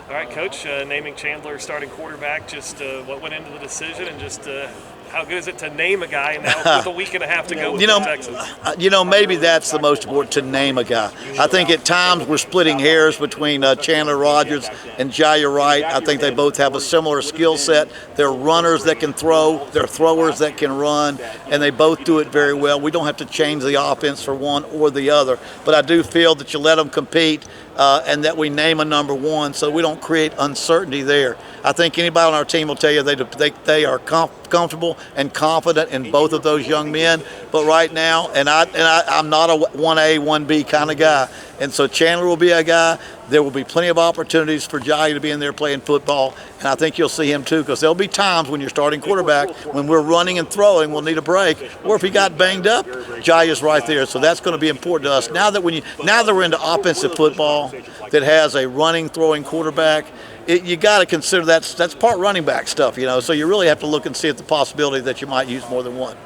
All right, Coach, naming Chandler starting quarterback, just what went into the decision, and just how good is it to name a guy now with a week and a half to go with Texas? Maybe that's the most important, to name a guy. I think at times we're splitting hairs between Chandler Rogers and Jair Wright. I think they both have a similar skill set. They're runners that can throw, they're throwers that can run, and they both do it very well. We don't have to change the offense for one or the other, but I do feel that you let them compete and that we name a number one so we don't create uncertainty there. I think anybody on our team will tell you they are comfortable and confident in both of those young men. But right now, I'm not a 1A, 1B kind of guy. And so Chandler will be a guy. There will be plenty of opportunities for Jai to be in there playing football. And I think you'll see him too, because there'll be times when you're starting quarterback, when we're running and throwing, we'll need a break. Or if he got banged up, Jai is right there. So that's going to be important to us. Now that we're into offensive football that has a running, throwing quarterback, you got to consider that's part running back stuff, So you really have to look and see at the possibility that you might use more than one.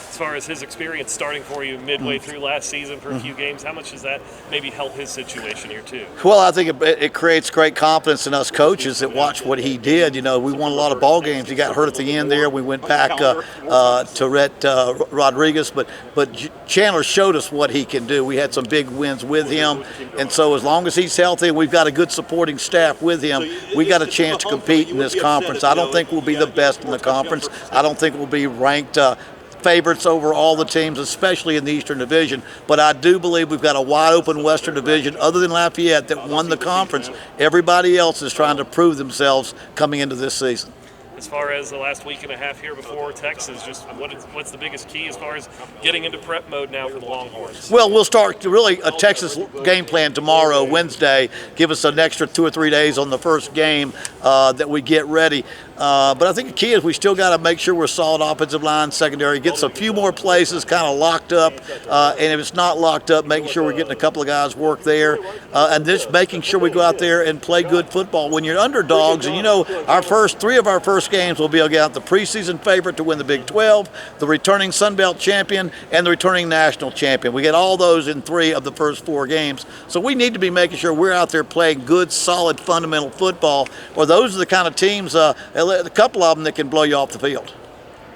As far as his experience starting for you midway through last season for a few games, how much does that maybe help his situation here too? Well, I think it creates great confidence in us coaches that watch what he did. We won a lot of ball games. He got hurt at the end there. We went back to Rhett Rodriguez, but Chandler showed us what he can do. We had some big wins with him, and so as long as he's healthy and we've got a good supporting staff with him, we got a chance to compete in this conference. I don't think we'll be the best in the conference. I don't think we'll be ranked favorites over all the teams, especially in the Eastern Division. But I do believe we've got a wide open Western Division, other than Lafayette, that won the conference. Everybody else is trying to prove themselves coming into this season. As far as the last week and a half here before Texas, just what's the biggest key as far as getting into prep mode now for the Longhorns? Well, we'll start really a Texas game plan tomorrow, Wednesday. Give us an extra 2 or 3 days on the first game that we get ready. But I think the key is we still got to make sure we're solid offensive line, secondary, gets a few more places kind of locked up. And if it's not locked up, making sure we're getting a couple of guys work there. And just making sure we go out there and play good football. When you're underdogs, and three of our first games will be against the preseason favorite to win the Big 12, the returning Sun Belt champion, and the returning national champion. We get all those in 3 of the first 4 games. So we need to be making sure we're out there playing good, solid, fundamental football, or those are the kind of teams, a couple of them that can blow you off the field.